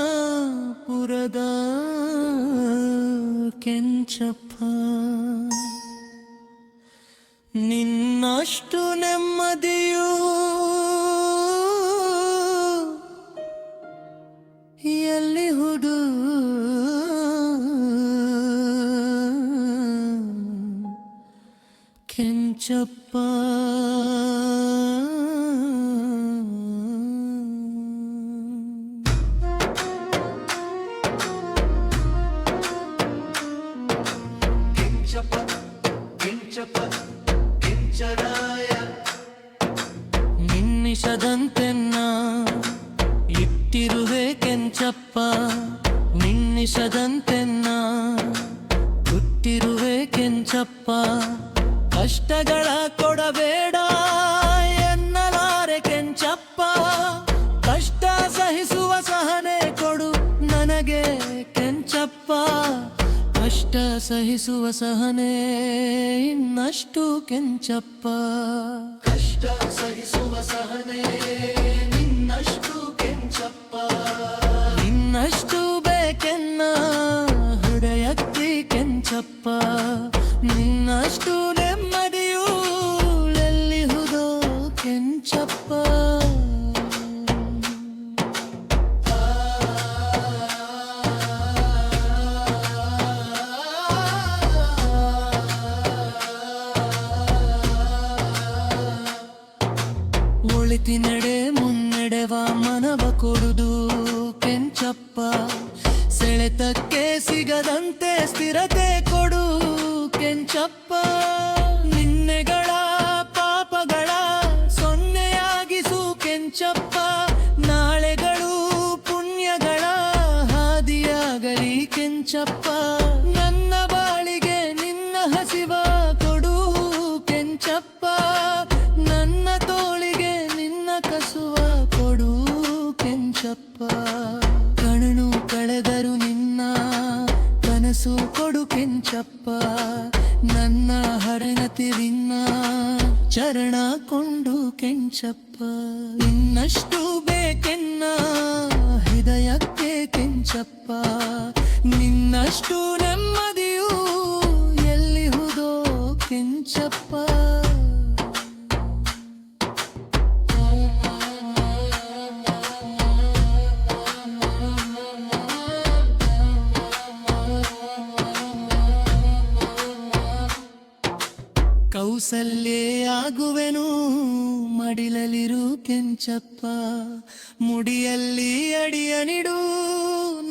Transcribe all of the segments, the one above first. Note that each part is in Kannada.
ಶ್ರೀರಾಮಪುರದ ಕೆಂಚಪ್ಪ ನಿನ್ನಷ್ಟು ನೆಮ್ಮದಿಯೂ ಎಲ್ಲಿಹುದು ಕೆಂಚಪ್ಪ ಕೆಂಚರಾಯ ನಿನ್ನಿಸದಂತೆನ್ನ ಇಟ್ಟಿರುವೆ ಕೆಂಚಪ್ಪ ನಿನ್ನಿಸದಂತೆನ್ನ ಹುಟ್ಟಿರುವೆ ಕೆಂಚಪ್ಪ ಕಷ್ಟಗಳ ಕೊಡಬೇಡ ಎನ್ನಲಾರೆ ಕೆಂಚಪ್ಪ ಕಷ್ಟ ಸಹಿಸುವ ಸಹನೆ ಕೊಡು ನನಗೆ ಕೆಂಚಪ್ಪ ಕಷ್ಟ ಸಹಿಸುವ ಸಹನೆ ಇನ್ನಷ್ಟು ಕೆಂಚಪ್ಪ ಕಷ್ಟ ಸಹಿಸುವ ಸಹನೆ ನಿನ್ನಷ್ಟು ಕೆಂಚಪ್ಪ ನಿನ್ನಷ್ಟು ಬೇಕೆನ್ನ ಹೃದಯಕ್ಕೆ ಕೆಂಚಪ್ಪ ನಿನ್ನಷ್ಟು ನೆಮ್ಮದಿಯೂ ಎಲ್ಲಿಹುದೋ ಕೆಂಚಪ್ಪ ಒಳಿತಿನೆಡೆ ಮುನ್ನಡೆವ ಮನವ ಕೊಡುದು ಕೆಂಚಪ್ಪ ಸೆಳೆತಕ್ಕೆ ಸಿಗದಂತೆ ಸ್ಥಿರತೆ ಕೊಡು ಕೆಂಚಪ್ಪ ನಿನ್ನೆಗಳ ಪಾಪಗಳ ಸೊನ್ನೆಯಾಗಿಸು ಕೆಂಚಪ್ಪ ನಾಳೆಗಳು ಪುಣ್ಯಗಳ ಹಾದಿಯಾಗಲಿ ಕೆಂಚಪ್ಪ ನನ್ನ ಬಾಳಿಗೆ ನಿನ್ನ ಹಸಿವ ಕೊಡು ಕೆಂಚಪ್ಪ ನನ್ನ ತೋಳಿಗೆ ನಿನ್ನ ಕಸುವ ಕೊಡು ಕೆಂಚಪ್ಪ ಕಣ್ಣು ಕಳೆದರು ನಿನ್ನ ಕನಸು ಕೊಡು ಕೆಂಚಪ್ಪ ನನ್ನ ಹರಣತಿ ನಿನ್ನ ಚರಣ ಕೊಂಡು ಕೆಂಚಪ್ಪ ಇನ್ನಷ್ಟು ಬೇಕೆನ್ನ ಹೃದಯಕ್ಕೆ ಕೆಂಚಪ್ಪ ನಿನ್ನಷ್ಟು ನೆಮ್ಮದಿಯೂ ಎಲ್ಲಿಹುದೋ ಕೆಂಚಪ್ಪ ಕೌಸಲ್ಯೇ ಆಗುವೆನು ಮಡಿಲಲಿರು ಕೆಂಚಪ್ಪ ಮುಡಿಯಲ್ಲಿ ಅಡಿಯನಿಡು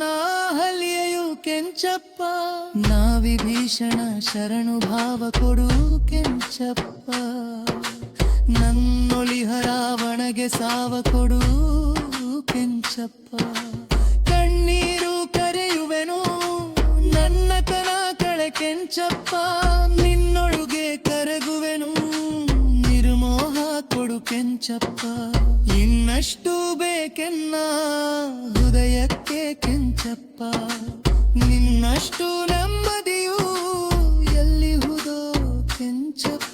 ನಾ ಹಲಿಯು ಕೆಂಚಪ್ಪ ನಾ ವಿಭೀಷಣ ಶರಣು ಭಾವ ಕೊಡು ಕೆಂಚಪ್ಪ ನನ್ನೊಲಿಹ ರಾವಣಗೆ ಸಾವ ಕೊಡು ಕೆಂಚಪ್ಪ ಕಣ್ಣೀರು ಕರೆಯುವೆನು ನನ್ನತನ ಕಳೆ ಕೆಂಚಪ್ಪ ನಿನ್ನೊಳಗೆ ಕರಗುವೆನು ನಿರ್ಮೋಹ ಕೊಡು ಕೆಂಚಪ್ಪ ಇನ್ನಷ್ಟು ಬೇಕೆನ್ನ ಹೃದಯಕ್ಕೆ ಕೆಂಚಪ್ಪ ನಿನ್ನಷ್ಟು ನೆಮ್ಮದಿಯೂ ಎಲ್ಲಿಹುದೋ ಕೆಂಚಪ್ಪ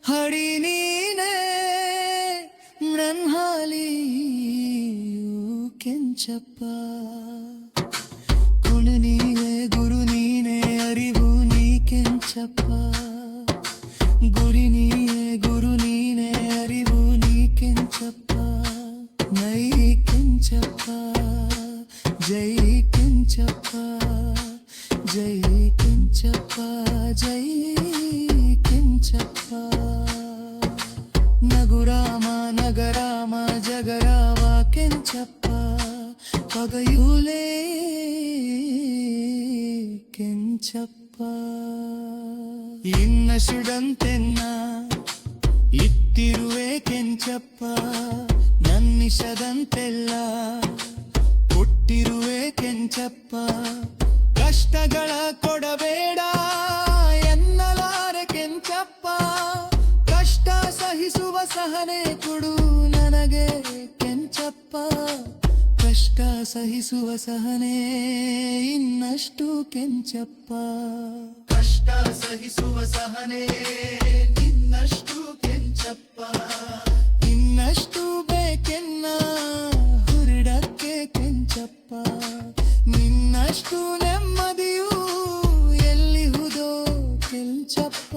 ಹಡಿ ನೀನೆ ನನ್ಹಾಲಿಯು ಕೆಂಚಪ್ಪ ಕುಣು ನೀನೆ ಗುರು ನೀನೆ ಅರಿವು ನೀ ಕೆಂಚಪ್ಪ ಗುರಿ ನೀನೆ ಗುರು ನೀನೆ ಅರಿವು ನೀ ಕೆಂಚಪ್ಪ ನೈ ಕೆಂಚಪ್ಪ ಜೈ ಕೆಂಚಪ್ಪ ಜೈ ಕೆಂಚಪ್ಪ ಜೈ ಕೆಂಚಪ್ಪ ನಗುರಾಮ ನಗರಾಮ ಜಗರಾವ ಕೆಂಚಪ್ಪ ಪಗಯೂಲೇ ಕೆಂಚಪ್ಪ ಇನ್ನ ಸುಡಂತೆನ್ನ ಇಟ್ಟಿರುವೆ ಕೆಂಚಪ್ಪ ನನ್ನ ನಿಮಿಷದಂತೆಲ್ಲ ಕೊಟ್ಟಿರುವೆ ಕೆಂಚಪ್ಪ ಕಷ್ಟಗಳ ಕೊಡಬೇಡ ಎನ್ನಲಾರೆ ಕೆಂಚಪ್ಪ ಕಷ್ಟ ಸಹಿಸುವ ಸಹನೆ ಕೊಡು ನನಗೆ ಕೆಂಚಪ್ಪ ಕಷ್ಟ ಸಹಿಸುವ ಸಹನೆ ಇನ್ನಷ್ಟು ಕೆಂಚಪ್ಪ ಕಷ್ಟ ಸಹಿಸುವ ಸಹನೆ ನಿನ್ನಷ್ಟು ಕೆಂಚಪ್ಪ ಇನ್ನಷ್ಟು ಬೇಕೆನ್ನ ಹುರುಡಕ್ಕೆ ಕೆಂಚಪ್ಪ ನಿನ್ನಷ್ಟು ನೆಮ್ಮದಿಯೂ ಎಲ್ಲಿಹುದೋ ಕೆಂಚಪ್ಪ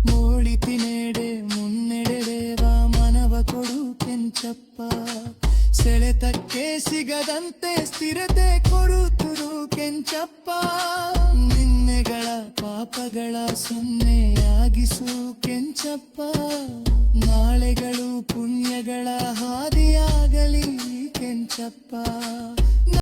ಮೋಳಿತಿನೆಡೆ ಮುನ್ನೆಡೆವ ಮನವ ಕೊಡು ಕೆಂಚಪ್ಪ ಸೆಳೆತಕ್ಕೆ ಸಿಗದಂತೆ ಸ್ಥಿರತೆ ಕೊಡುತ್ತರು ಕೆಂಚಪ್ಪ ನಿನ್ನೆಗಳ ಪಾಪಗಳ ಸೊನ್ನೆಯಾಗಿಸು ಕೆಂಚಪ್ಪ ನಾಳೆಗಳು ಪುಣ್ಯಗಳ ಹಾದಿಯಾಗಲಿ ಕೆಂಚಪ್ಪ